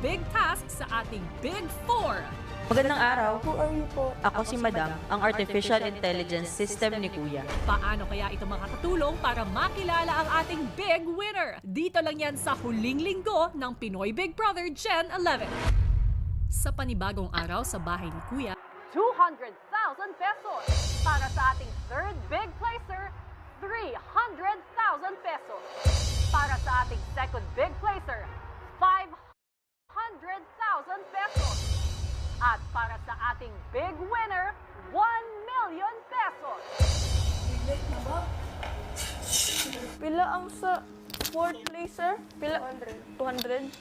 big task sa ating Big Four. Magandang araw. Who are you po? Ako si Madam, ang Artificial Intelligence System ni Kuya. Paano kaya ito makakatulong para makilala ang ating big winner? Dito lang yan sa huling linggo ng Pinoy Big Brother Gen 11. Sa panibagong araw sa bahay ni Kuya, 200,000 pesos. Para sa ating third big placer, 300,000 pesos. Para sa ating second big placer, 500,000 pesos. At para sa ating big winner, 1 million pesos. Pila ang sa fourth placer? Pila? 200.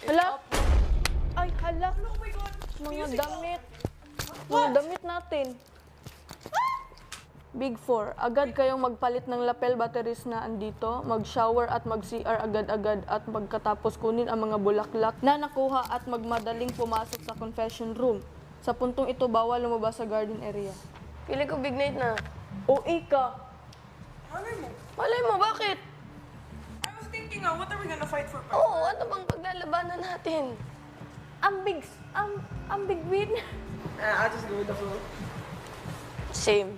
Hala? Ay, hala. Oh my God. Mga damit. Mga damit natin. Big Four, agad kayong magpalit ng lapel batteries na andito, mag-shower at mag-CR agad-agad at magkatapos kunin ang mga bulaklak na nakuha at magmadaling pumasok sa confession room. Sa puntong ito, bawal lumabas sa garden area. Pili ko big night na. O ika! Malay mo, bakit? I was thinking, what are we gonna fight for? Oo, ano bang paglalabanan natin? Ang big win. I'll just go with the flow. Same.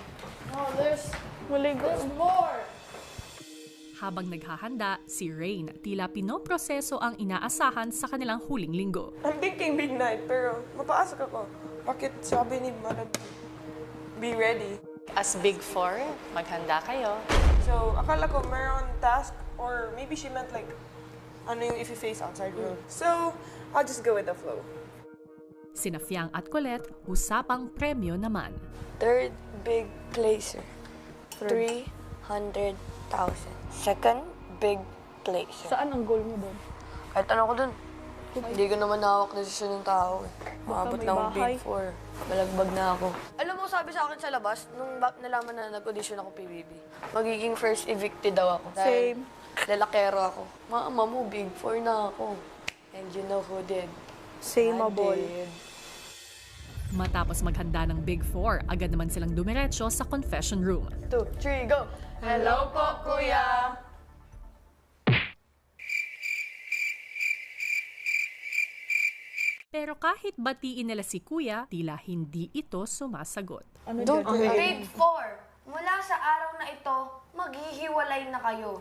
habang naghahanda, si Rain tila pinoproseso ang inaasahan sa kanilang huling linggo. I'm thinking big night, pero mapasok ako. Bakit sabi ni Madam, be ready? As Big Four, maghanda kayo. So, akala ko meron task, or maybe she meant like, ano yung if you face outside world. So, I'll just go with the flow. Sina Fiang at Colette, usapang premyo naman. Third big placer, 300,000. Second big placer. Saan ang goal mo doon? Kahit ano ko dun. Hindi ko naman nawak na desisyon ng tao. Maabot may lang ang bahay. Big Four. Malagbag na ako. Alam mo, sabi sa akin sa labas, nung nalaman na nag-audition ako PBB, magiging first evicted daw ako. Same. Lalakero ako. Mama mo, Big Four na ako. And you know who did? Sameable. I did. Matapos maghanda ng Big Four, agad naman silang dumiretso sa confession room. 2, 3, go! Hello po, Kuya! Pero kahit batiin nila si Kuya, tila hindi ito sumasagot. Ano Don't dyan? Big Four, mula sa araw na ito, maghihiwalay na kayo.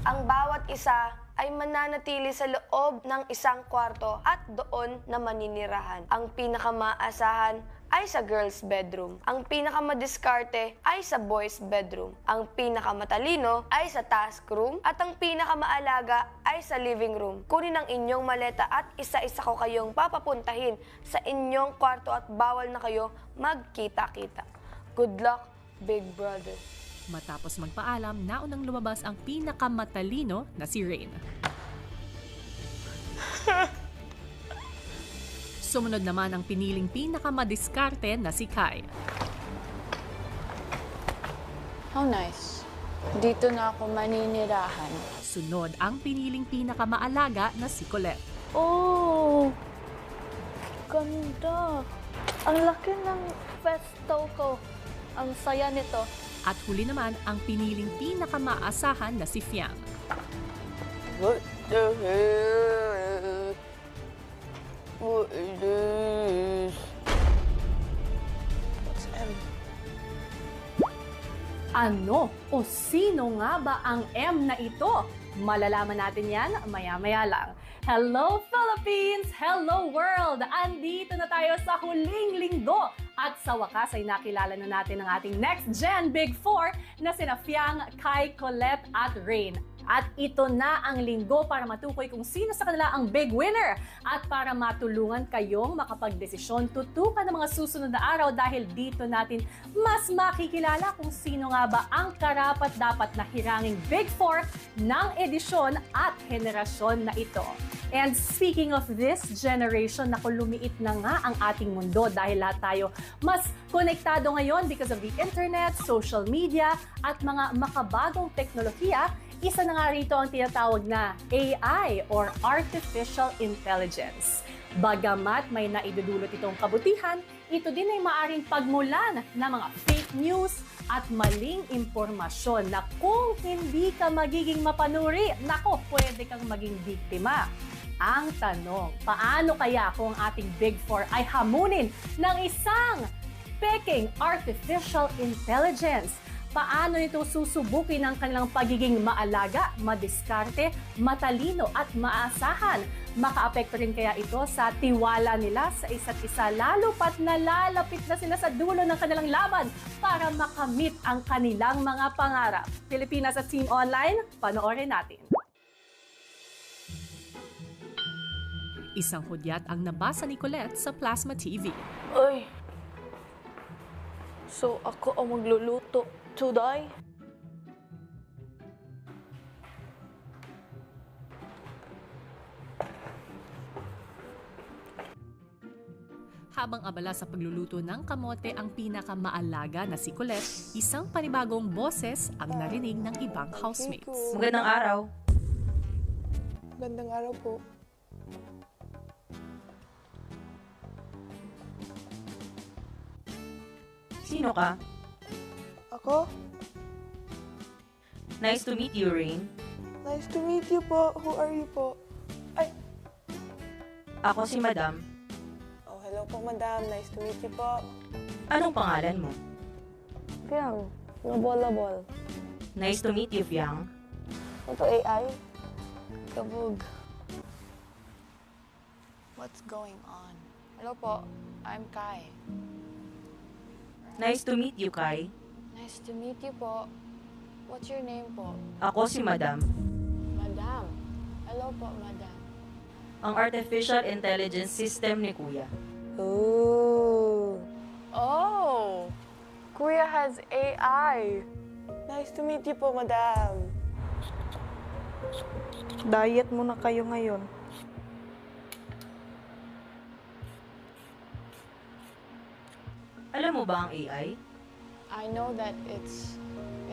Ang bawat isa ay mananatili sa loob ng isang kwarto at doon na maninirahan. Ang pinakamaasahan ay sa girls' bedroom. Ang pinakamadiskarte ay sa boys' bedroom. Ang pinakamatalino ay sa task room. At ang pinakamaalaga ay sa living room. Kunin ang inyong maleta at isa-isa ko kayong papapuntahin sa inyong kwarto at bawal na kayo magkita-kita. Good luck, Big Brother. Matapos magpaalam, naunang lumabas ang pinakamatalino na si Rain. Sumunod naman ang piniling pinakamadiskarte na si Kai. How nice. Dito na ako maninirahan. Sunod ang piniling pinakamaalaga na si Colette. Oh! Ganda! Ang laki ng festo ko. Ang saya nito. At huli naman ang piniling pinakamaasahan na si Fiang. What the hell? What is this? What's M? Ano o sino nga ba ang M na ito? Malalaman natin yan maya-maya lang. Hello Philippines! Hello world! Andito na tayo sa huling linggo. At sa wakas ay nakilala na natin ang ating next gen Big Four na sina Fiang, Kai, Colette at Rain. At ito na ang linggo para matukoy kung sino sa kanila ang big winner. At para matulungan kayong makapagdesisyon, tutukan ng mga susunod na araw dahil dito natin mas makikilala kung sino nga ba ang karapat-dapat na hiranging Big Four ng edisyon at henerasyon na ito. And speaking of this generation, naku, lumiit na nga ang ating mundo dahil lahat tayo mas konektado ngayon because of the internet, social media at mga makabagong teknolohiya. Isa na nga rito ang tinatawag na AI or Artificial Intelligence. Bagamat may naidudulot itong kabutihan, ito din ay maaring pagmulan ng mga fake news at maling impormasyon na kung hindi ka magiging mapanuri, nako, pwede kang maging biktima. Ang tanong, paano kaya kung ating Big Four ay hamunin ng isang peking artificial intelligence? Paano ito susubukin ang kanilang pagiging maalaga, madiskarte, matalino at maasahan? Makaapekto rin kaya ito sa tiwala nila sa isa't isa, lalo pat nalalapit na sila sa dulo ng kanilang laban para makamit ang kanilang mga pangarap. Pilipinas at Team Online, panoorin natin. Isang hudyat ang nabasa ni Colette sa Plasma TV. Ay! So, ako ang magluluto today? Habang abala sa pagluluto ng kamote ang pinakamaalaga na si Colette, isang panibagong boses ang narinig ng ibang housemates. Magandang araw. Gandang araw po. Sino ka? Ako? Nice to meet you, Rain. Nice to meet you po. Who are you po? Ay! Ako si Madam. Oh, hello po, madam. Nice to meet you po. Anong pangalan mo? Piang, nabolabol. Nice to meet you, Fiang. Ito AI. Kabog. What's going on? Hello po, I'm Kai. Nice to meet you, Kai. Nice to meet you po. What's your name po? Ako si Madam. Madam. Hello po, madam. Ang artificial intelligence system ni Kuya. Ooh. Oh! Kuya has AI. Nice to meet you po, madam. Diet muna kayo ngayon. Alam mo ba ang AI? I know that it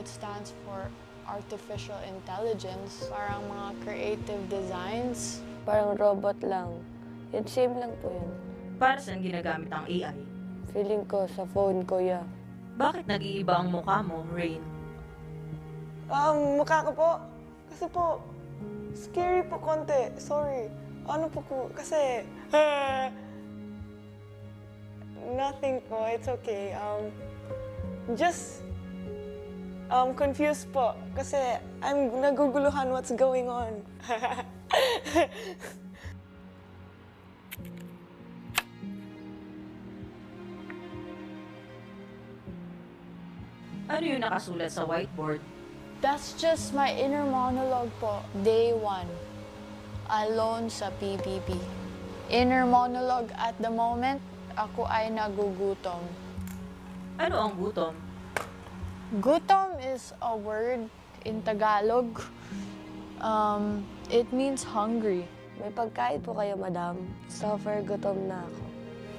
stands for artificial intelligence. Parang mga creative designs. Parang robot lang. Yun, same lang po yun. Para saan ginagamit ang AI? Feeling ko sa phone ko, yeah. Bakit nag-iiba ang mukha mo, Rain? Mukha ko po. Kasi po, scary po konti. Sorry. Ano po ko? Kasi, nothing po. It's okay. Just, confused po. Kasi, I'm naguguluhan what's going on. Ano yung nakasulat sa whiteboard? That's just my inner monologue po. Day 1. Alone sa PBB. Inner monologue at the moment, ako ay nagugutom. Ano ang gutom? Gutom is a word in Tagalog. It means hungry. May pagkain po kayo, madam. Suffer, gutom na ako.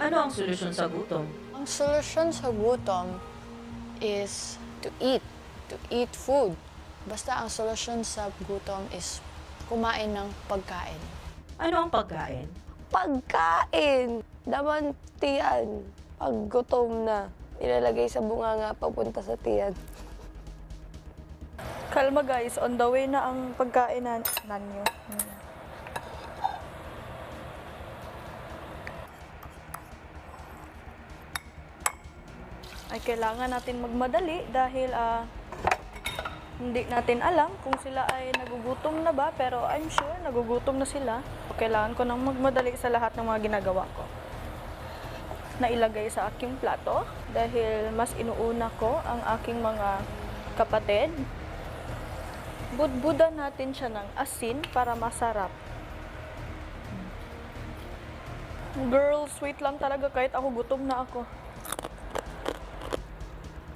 Ano ang solusyon sa gutom? Ang solusyon sa gutom is to eat food. Basta ang solusyon sa gutom is kumain ng pagkain. Ano ang pagkain? Pagkain! Daman tiyan. Pag gutom na, ilalagay sa bunganga papunta sa tiyan. Kalma guys, on the way na ang pagkain nanyo. Ay kailangan natin magmadali dahil hindi natin alam kung sila ay nagugutom na ba, pero I'm sure nagugutom na sila. So, kailangan ko nang magmadali sa lahat ng mga ginagawa ko. Nailagay sa aking plato dahil mas inuuna ko ang aking mga kapatid. Budbudan natin siya ng asin para masarap. Girl, sweet lang talaga kahit ako gutom na ako.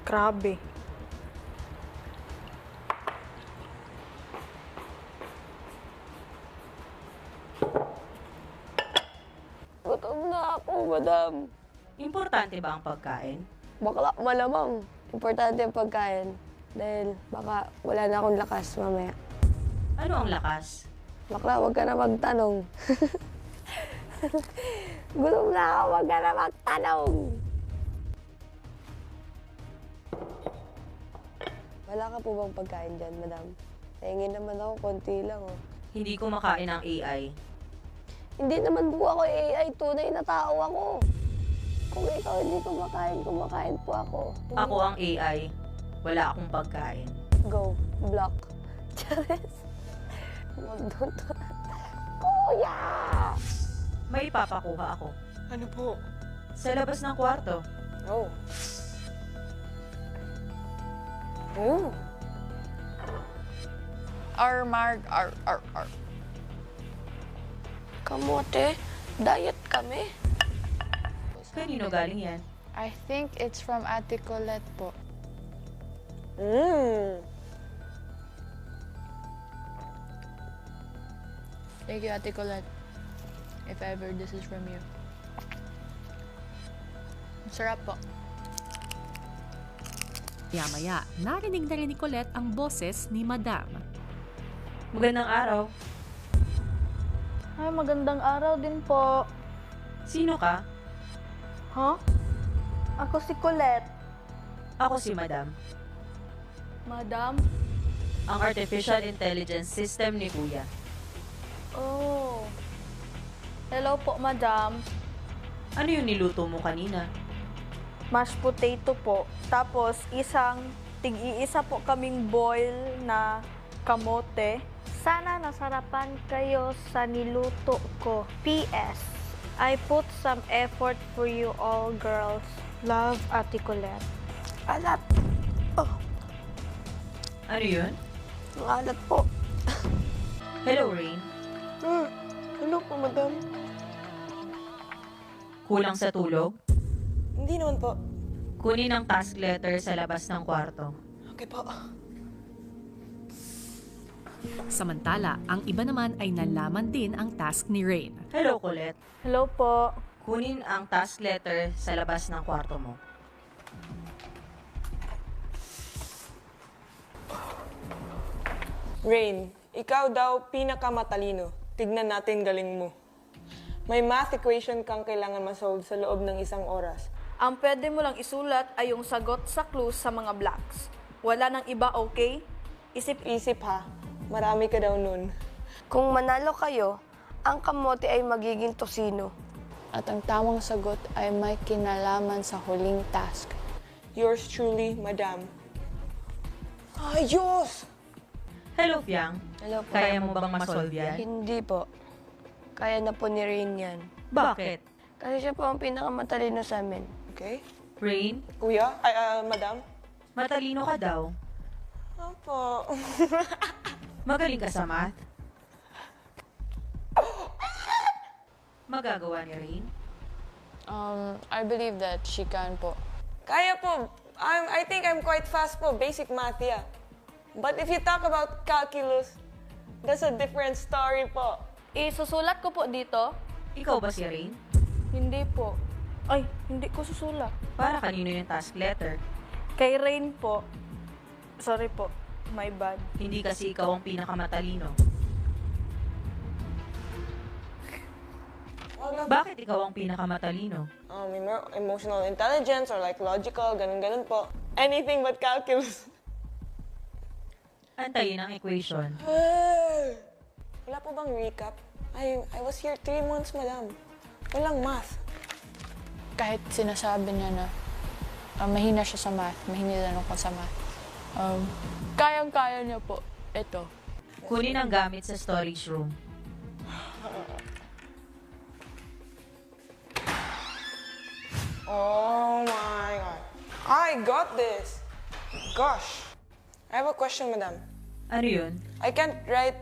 Grabe. Gutom na ako, madam. Importante ba ang pagkain? Bakla, malamang. Importante ang pagkain. Dahil baka wala na akong lakas mamaya. Ano ang lakas? Bakla, huwag ka na magtanong. Gutom na ako, huwag ka na magtanong. Wala ka po bang pagkain dyan, madam? Nahingin naman ako, konti lang, oh. Hindi ko makain ang AI. Hindi naman po ako AI, tunay na tao ako. Kung ikaw hindi kumakain, kumakain po ako. Ako ang AI. Wala akong pagkain. Go, block. Charis. Magduto. Kuya! May ipapakuha ako. Ano po? Sa labas ng kwarto. Oh. Oh. Armag, Kamote, diet kami. Kanino galing yan? I think it's from Ate Colette po. Thank you, Ate Colette. If ever this is from you. Sarap po. Maya-maya, narinig na rin ni Colette ang boses ni Madam. Magandang araw. Ay, magandang araw din po. Sino ka? Huh? Ako si Colette. Ako si Madam. Madam? Ang Artificial Intelligence System ni Kuya. Oh. Hello po, Madam. Ano yung niluto mo kanina? Mashed potato po. Tapos, tig-iisa po kaming boil na kamote. Sana nasarapan kayo sa niluto ko. P.S. I put some effort for you all girls. Love, Ate Colette. Alat. Ano yun? Ang alat po. Hello, Rain. Hello po, madam. Kulang sa tulog? Hindi naman po. Kunin ang task letter sa labas ng kwarto. Okay po. Samantala, ang iba naman ay nalaman din ang task ni Rain. Hello, Colette. Hello po. Kunin ang task letter sa labas ng kwarto mo. Rain, ikaw daw pinakamatalino. Tignan natin galing mo. May math equation kang kailangan masolve sa loob ng 1 oras. Ang pwede mo lang isulat ay yung sagot sa clues sa mga blanks. Wala nang iba, okay? Isip ha, marami ka daw nun. Kung manalo kayo, ang kamote ay magiging tosino. At ang tamang sagot ay may kinalaman sa huling task. Yours truly, madam. Ay, Diyos! Hello, Fiang. Hello po. Kaya mo bang masolve yan? Hindi po. Kaya na po ni Rain yan. Bakit? Kasi siya po ang pinakamatalino sa amin. Okay. Rain, Kuya? Madam? matalino ka daw. Opo. Magaling ka sa math. Magagawa ni Rain? I believe that she can po. Kaya po. I think I'm quite fast po. Basic math, yeah. But if you talk about calculus, that's a different story po. Isusulat ko po dito. Ikaw ba si Rain? Hindi po. Ay, hindi ko susulat. Para kanino yung task letter? Kay Rain po. Sorry po. My bad. Hindi kasi ikaw ang pinakamatalino. Bakit ikaw ang pinakamatalino? Emotional intelligence or like logical, ganun-ganun po. Anything but calculus. Antayin ang equation. Wala po bang recap? I was here 3 months, madam. Walang math. Kahit sinasabi niya na mahina siya sa math, mahina lang ako sa math. Kayang-kaya niya po. Ito. Kunin ang gamit sa storage room. Oh my God. I got this. Gosh. I have a question, madam. Ano yun? I can't write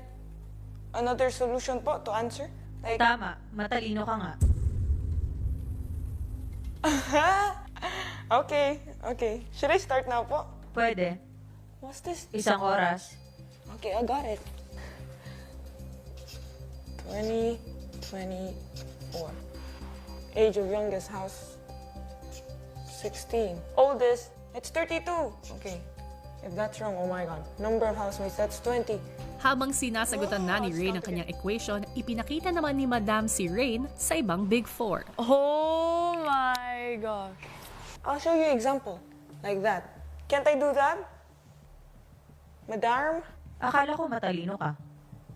another solution po to answer. Like, Tama, matalino ka nga. okay. Should I start now po? Pwede. What's this? 1 oras. Okay, I got it. 24. Age of youngest house, 16. Oldest, it's 32. Okay. If that's wrong, oh my God. Number of housemates, that's 20. Habang sinasagutan na ni Rain ang kanyang equation, ipinakita naman ni Madam si Rain sa ibang Big Four. Oh my gosh. I'll show you example. Like that. Can't I do that? Madam? Akala ko matalino ka.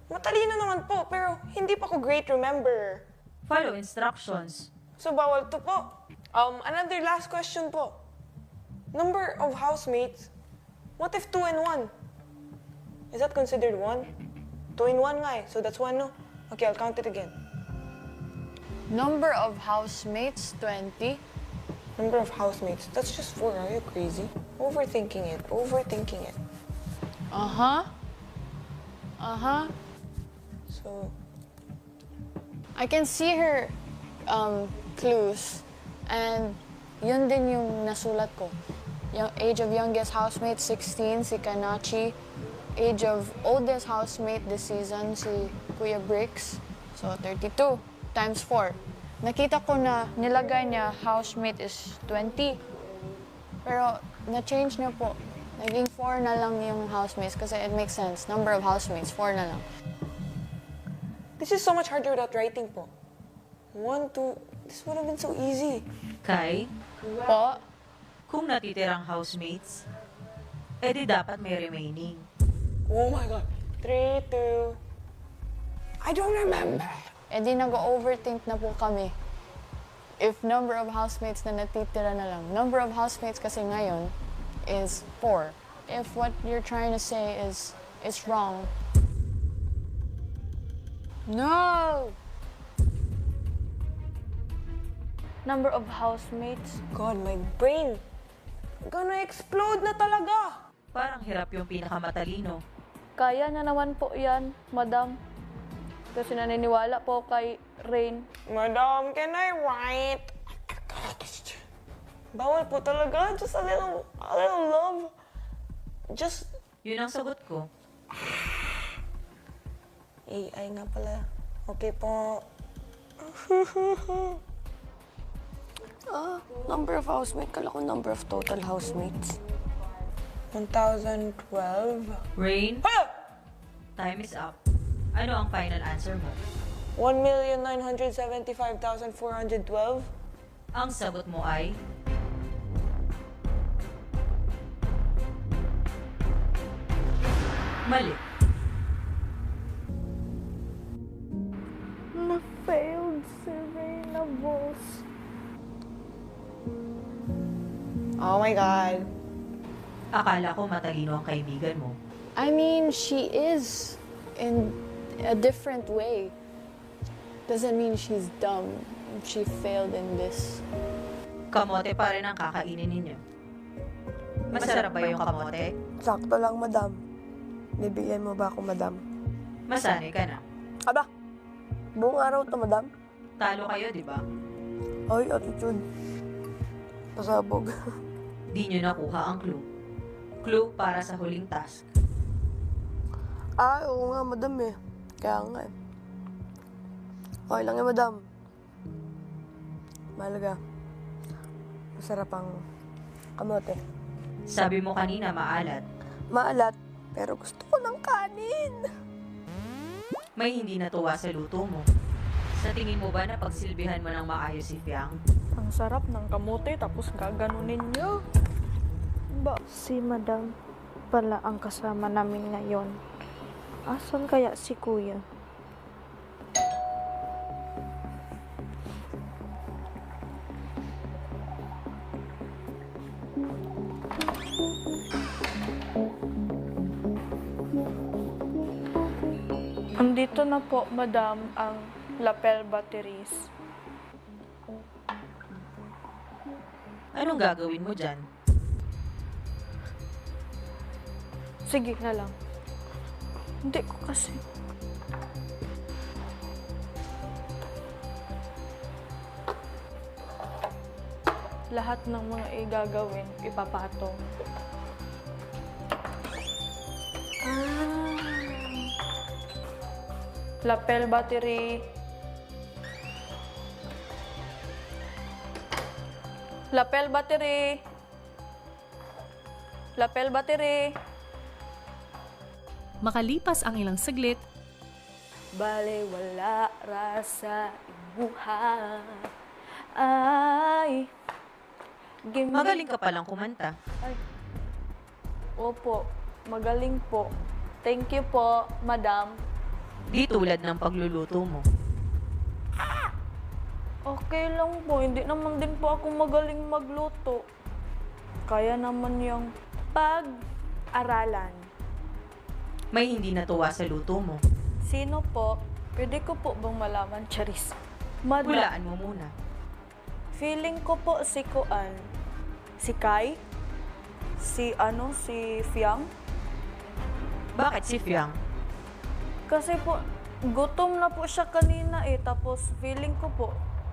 Matalino naman po, pero hindi pa ko great remember. Follow instructions. So, bawal to po. Another last question po. Number of housemates, what if 2 and 1? Is that considered 1? 2 and 1 nga eh, so that's 1, no? Okay, I'll count it again. Number of housemates, 20. Number of housemates, that's just 4, are you crazy? Overthinking it. Uh-huh. So, I can see her clues. And yun din yung nasulat ko. Yung age of youngest housemate, 16, si Kanachi. Age of oldest housemate this season, si Kuya Bricks. So, 32 times 4. Nakita ko na nilagay niya housemate is 20. Pero, na-change niya po. Naging 4 na lang yung housemates kasi it makes sense. Number of housemates, 4 na lang. this is so much harder without writing po. 1, 2, this would have been so easy. Kai, Po, kung natitirang housemates, edi dapat may remaining. Oh my God. 3, 2. I don't remember. eh di nag-overthink na po kami. If number of housemates na natitira na lang. Number of housemates kasi ngayon is 4. If what you're trying to say is wrong. No! Number of housemates. God, my brain gonna explode na talaga. Parang hirap yung pinakamatalino. Kaya na naman po yan, madam. Kasi naniniwala po kay Rain. Madam, can I write? Bawal po talaga. Just a little love. Just Yun ang sagot ko. AI nga pala. Okay po. Number of housemates. Kala ko number of total housemates. 1012. Rain, Ha! time is up. Ano ang final answer mo? 1,975,412. Ang sagot mo ay... Mali. Na-failed si Reyna, boss. Oh my God. Akala ko matalino ang kaibigan mo. I mean, she is in a different way. Doesn't mean she's dumb. She failed in this. Kamote pa rin ang kakainin ninyo. Masarap ba yung kamote? Sakto lang, madam. Bibigyan mo ba ako, madam? Masanay ka na. Aba, buong araw to, madam. Talo kayo, di ba? Ay, attitude. Pasabog. Di nyo nakuha ang clue. Clue para sa huling task. Oo nga, madam eh. Kaya nga eh. Okay lang yan, madam. Mahalaga. Masarap ang kamote. Sabi mo kanina maalat. Maalat, pero gusto ko ng kanin. May hindi natuwa sa luto mo. Sa tingin mo ba na pagsilbihan mo ng maayos si Fiang? Ang sarap ng kamote tapos gaganunin niyo. Ba, si madam pala ang kasama namin ngayon. Asan kaya si kuya? Andito na po, madam, ang lapel batteries. Anong gagawin mo dyan? Sige na lang. Hindi ko kasi. Lahat ng mga igagawin, ipapatong. Lapel battery. Lapel battery. Lapel battery. Makalipas ang ilang saglit, Bale wala rasa ibuha. Ay. Magaling ka palang kumanta. Opo, magaling po. Thank you po, madam. Di tulad ng pagluluto mo. Okay lang po, hindi naman din po ako magaling magluto. Kaya naman yung pag-aralan. May hindi natuwa sa luto mo. Sino po? Pwede ko po bang malaman, Charis? Madam. Hulaan mo muna. Feeling ko po si Kuan. Si Kai? Si Fiang? Bakit si Fiang? Kasi po, gutom na po siya kanina Tapos feeling ko po,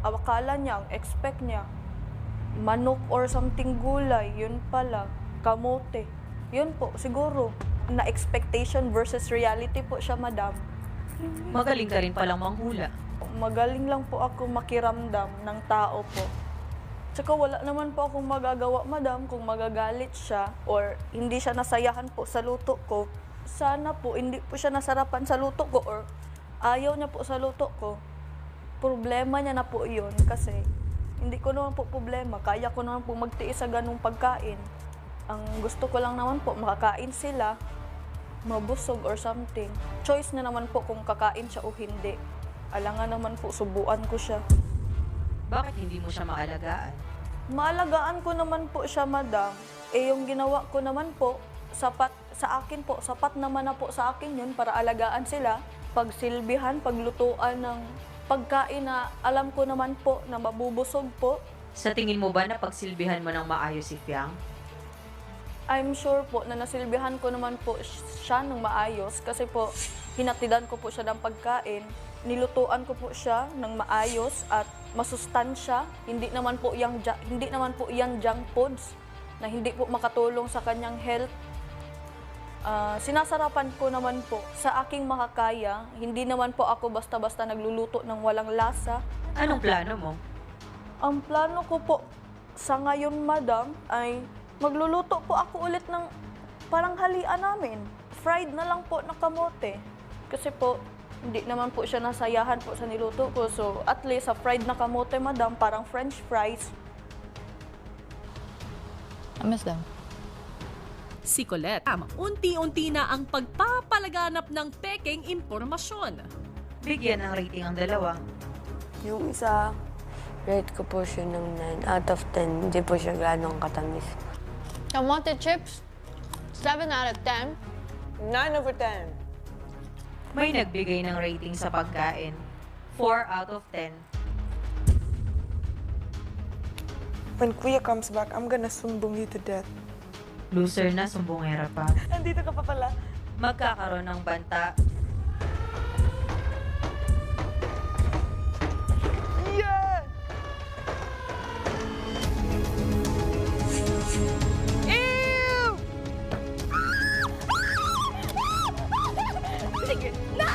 akala niya, ang expect niya, manok or something gulay. Yun pala, kamote. Yun po, siguro, na expectation versus reality po siya, madam. Magaling ka rin palang manghula. Magaling lang po ako makiramdam ng tao po. Tsaka wala naman po akong magagawa, madam, kung magagalit siya or hindi siya nasayahan po sa luto ko. Sana po hindi po siya nasarapan sa luto ko or ayaw niya po sa luto ko. Problema niya na po yun kasi hindi ko naman po problema. Kaya ko naman po magtiis sa ganung pagkain. Ang gusto ko lang naman po, makakain sila, mabusog or something. Choice na naman po kung kakain siya o hindi. Alangan naman po, subuan ko siya. Bakit hindi mo siya maalagaan? Maalagaan ko naman po siya, madam. Yung ginawa ko naman po, sapat sa akin po, sapat naman na po sa akin yun para alagaan sila. Pagsilbihan, paglutuan ng pagkain na alam ko naman po na mabubusog po. Sa tingin mo ba na pagsilbihan mo ng maayos si Fiang? I'm sure po na nasilbihan ko naman po siya ng maayos kasi po hinatidan ko po siya ng pagkain. Nilutuan ko po siya ng maayos at masustansya. Hindi naman po yang junk foods na hindi po makatulong sa kanyang health. Sinasarapan ko naman po sa aking makakaya. Hindi naman po ako basta-basta nagluluto ng walang lasa. Anong plano mo? Ang plano ko po sa ngayon, madam, ay magluluto po ako ulit ng parang halian namin. Fried na lang po na kamote. Kasi po, hindi naman po siya nasayahan po sa niluto ko. So, at least sa fried na kamote, madam, parang french fries. I miss them. Si Colette, unti-unti na ang pagpapalaganap ng pekeng impormasyon. Bigyan ng rating ang dalawa. Yung isa, rate ko po siya ng 9 out of 10. Hindi po siya ganong katamis. Kamote chips, 7 out of 10. 9 over 10. May nagbigay ng rating sa pagkain. 4 out of 10. When Kuya comes back, I'm gonna sumbong you to death. Loser na, sumbongera pa. Nandito ka pa pala. Magkakaroon ng banta. Yeah! Ew! Sige. No!